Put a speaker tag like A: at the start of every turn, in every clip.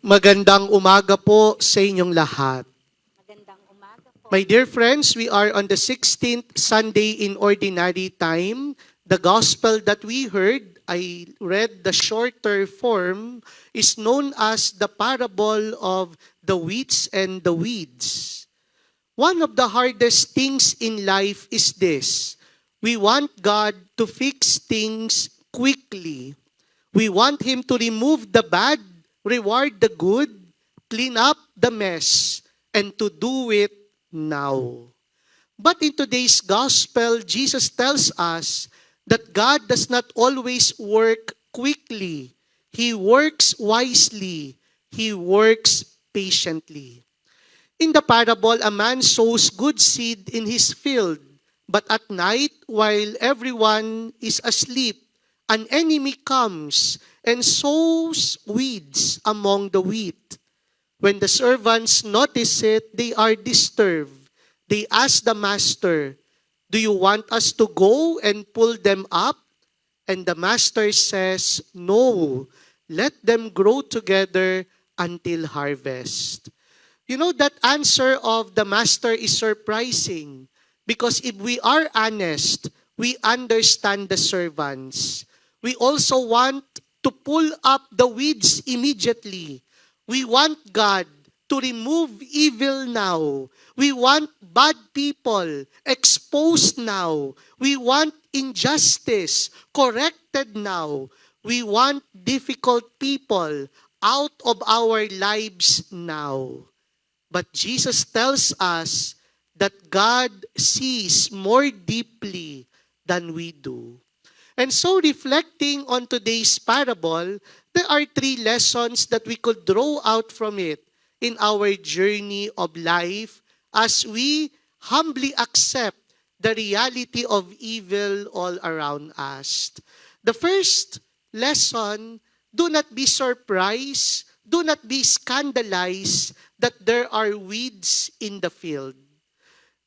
A: Magandang umaga po sa inyong lahat.
B: Magandang umaga po.
A: My dear friends, we are on the 16th Sunday in Ordinary Time. The gospel that we heard, I read the shorter form, is known as the parable of the wheats and the weeds. One of the hardest things in life is this. We want God to fix things quickly. We want Him to remove the bad, reward the good, clean up the mess, and to do it now. But in today's gospel, Jesus tells us that God does not always work quickly. He works wisely. He works patiently. In the parable, a man sows good seed in his field, but at night, while everyone is asleep, an enemy comes and sows weeds among the wheat. When the servants notice it, they are disturbed. They ask the master, "Do you want us to go and pull them up?" And the master says, "No, let them grow together until harvest." You know, that answer of the master is surprising because if we are honest, we understand the servants. We also want to pull up the weeds immediately. We want God to remove evil now. We want bad people exposed now. We want injustice corrected now. We want difficult people out of our lives now. But Jesus tells us that God sees more deeply than we do. And so, reflecting on today's parable, there are three lessons that we could draw out from it in our journey of life as we humbly accept the reality of evil all around us. The first lesson, do not be surprised, do not be scandalized that there are weeds in the field.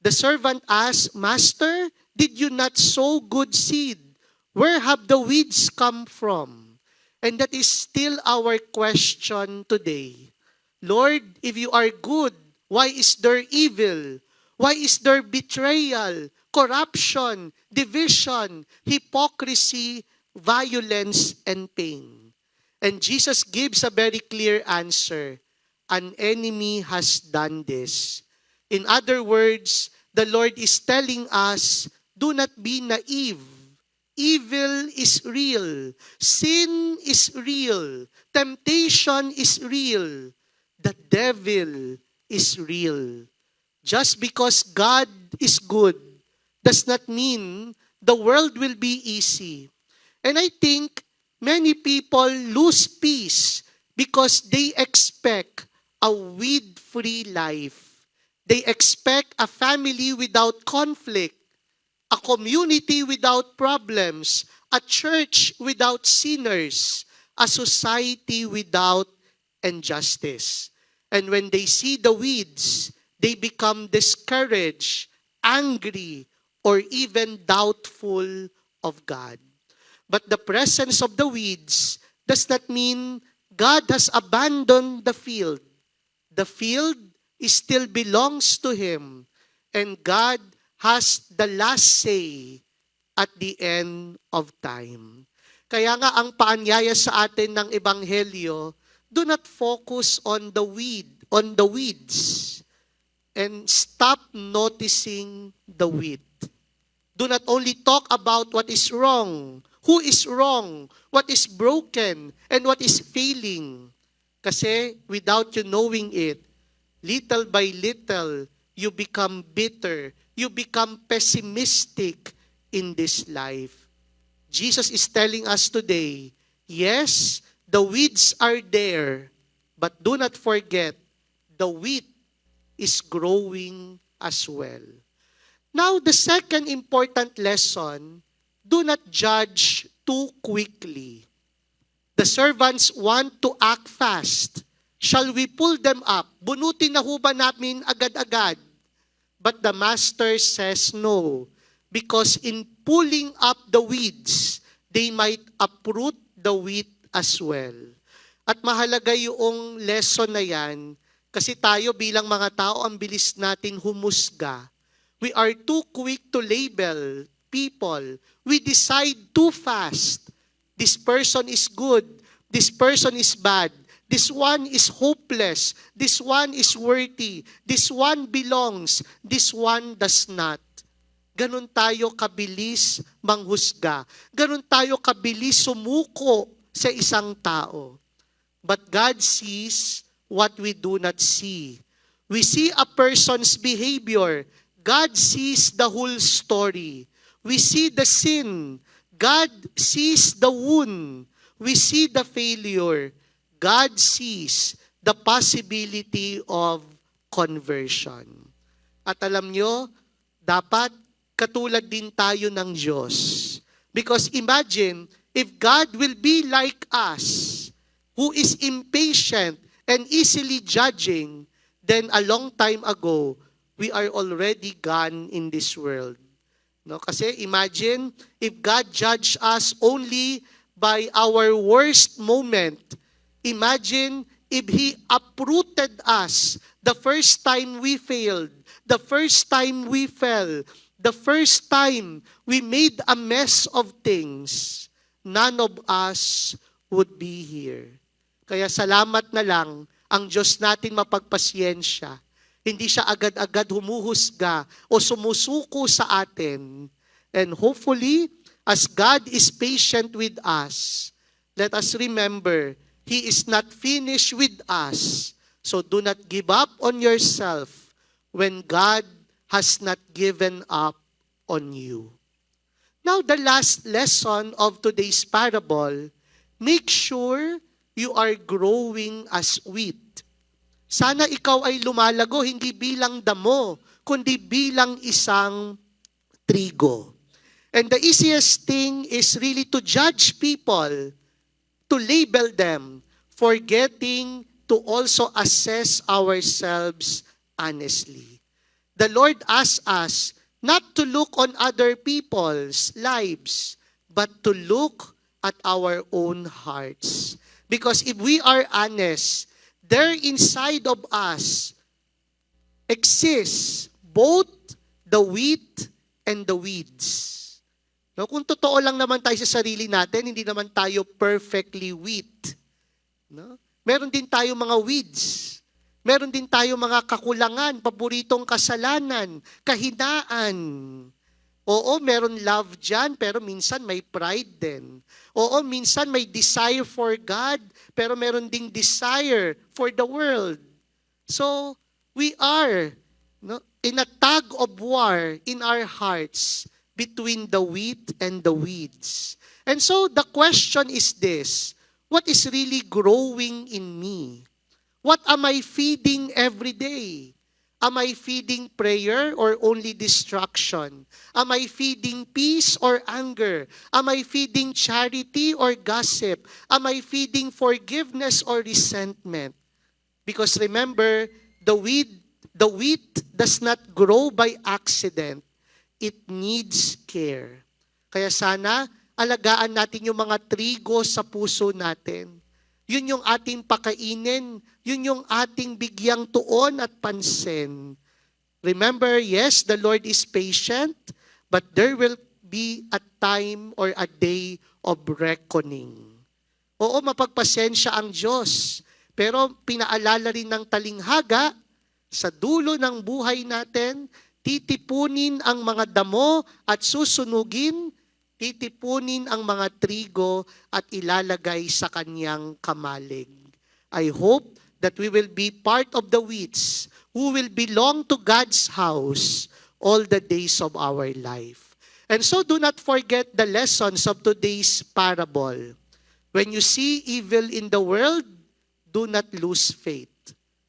A: The servant asked, "Master, did you not sow good seed? Where have the weeds come from?" And that is still our question today. Lord, if you are good, why is there evil? Why is there betrayal, corruption, division, hypocrisy, violence, and pain? And Jesus gives a very clear answer. An enemy has done this. In other words, the Lord is telling us, do not be naive. Evil is real. Sin is real. Temptation is real. The devil is real. Just because God is good does not mean the world will be easy. And I think many people lose peace because they expect a weed-free life. They expect a family without conflict, a community without problems, a church without sinners, a society without injustice. And when they see the weeds, they become discouraged, angry, or even doubtful of God. But the presence of the weeds does not mean God has abandoned the field. The field still belongs to Him, and God has the last say at the end of time. Kaya nga ang paanyaya sa atin ng Ebanghelyo, do not focus on the weeds, and stop noticing the wheat. Do not only talk about what is wrong, who is wrong, what is broken, and what is failing. Kasi without you knowing it, little by little, you become bitter, you become pessimistic in this life. Jesus is telling us today, yes, the weeds are there, but do not forget, the wheat is growing as well. Now, the second important lesson, do not judge too quickly. The servants want to act fast. Shall we pull them up? Bunutin na ho ba namin agad-agad? But the master says no, because in pulling up the weeds, they might uproot the wheat as well. At mahalaga yung lesson na yan kasi tayo bilang mga tao, ang bilis natin humusga. We are too quick to label people. We decide too fast. This person is good. This person is bad. This one is hopeless. This one is worthy. This one belongs. This one does not. Ganon tayo kabilis manghusga. Ganon tayo kabilis sumuko sa isang tao. But God sees what we do not see. We see a person's behavior. God sees the whole story. We see the sin. God sees the wound. We see the failure. God sees the possibility of conversion. At alam nyo, dapat katulad din tayo ng Diyos. Because imagine, if God will be like us, who is impatient and easily judging, then a long time ago, we are already gone in this world. No? Kasi imagine, if God judged us only by our worst moment, imagine if He uprooted us the first time we failed, the first time we fell, the first time we made a mess of things, none of us would be here. Kaya salamat na lang ang Diyos natin mapagpasyensya. Hindi siya agad-agad humuhusga o sumusuko sa atin. And hopefully, as God is patient with us, let us remember, He is not finished with us. So do not give up on yourself when God has not given up on you. Now, the last lesson of today's parable, make sure you are growing as wheat. Sana ikaw ay lumalago hindi bilang damo, kundi bilang isang trigo. And the easiest thing is really to judge people, to label them, forgetting to also assess ourselves honestly. The Lord asks us not to look on other people's lives, but to look at our own hearts. Because if we are honest, there inside of us exists both the wheat and the weeds. No, kung totoo lang naman tayo sa sarili natin, hindi naman tayo perfectly wheat. No? Meron din tayo mga weeds. Meron din tayo mga kakulangan, paboritong kasalanan, kahinaan. Oo, meron love dyan, pero minsan may pride din. Oo, minsan may desire for God, pero meron ding desire for the world. So, we are in a tug of war in our hearts between the wheat and the weeds. And so, the question is this, what is really growing in me? What am I feeding every day? Am I feeding prayer or only distraction? Am I feeding peace or anger? Am I feeding charity or gossip? Am I feeding forgiveness or resentment? Because remember, the wheat does not grow by accident. It needs care. Kaya sana, alagaan natin yung mga trigo sa puso natin. Yun yung ating pakainin. Yun yung ating bigyang tuon at pansin. Remember, yes, the Lord is patient, but there will be a time or a day of reckoning. Oo, mapagpasensya ang Diyos. Pero pinaalala rin ng talinghaga, sa dulo ng buhay natin, titipunin ang mga damo at susunugin, titipunin ang mga trigo at ilalagay sa kanyang kamalig. I hope that we will be part of the weeds who will belong to God's house all the days of our life. And so do not forget the lessons of today's parable. When you see evil in the world, do not lose faith.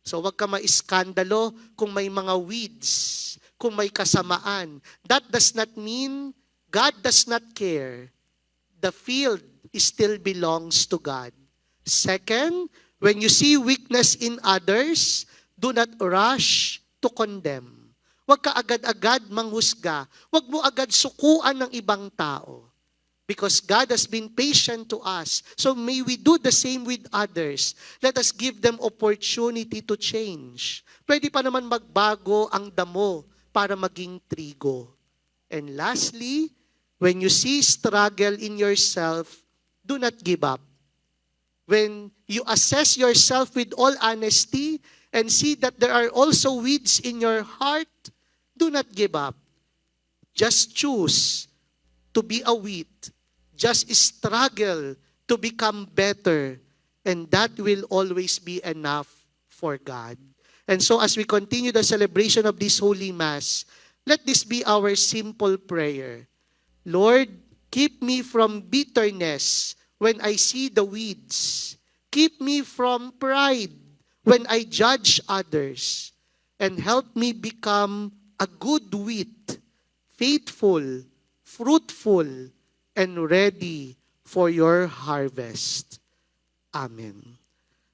A: So wag ka maiskandalo kung may mga weeds, kung may kasamaan. That does not mean God does not care. The field still belongs to God. Second, when you see weakness in others, do not rush to condemn. Huwag ka agad-agad manghusga. Huwag mo agad sukuan ng ibang tao. because God has been patient to us. So may we do the same with others. Let us give them opportunity to change. Pwede pa naman magbago ang damo para maging trigo. And lastly, when you see struggle in yourself, do not give up. When you assess yourself with all honesty and see that there are also weeds in your heart, do not give up. Just choose to be a wheat. Just struggle to become better. And that will always be enough for God. And so as we continue the celebration of this Holy Mass, let this be our simple prayer. Lord, keep me from bitterness when I see the weeds. Keep me from pride when I judge others. And help me become a good wheat, faithful, fruitful, and ready for your harvest. Amen.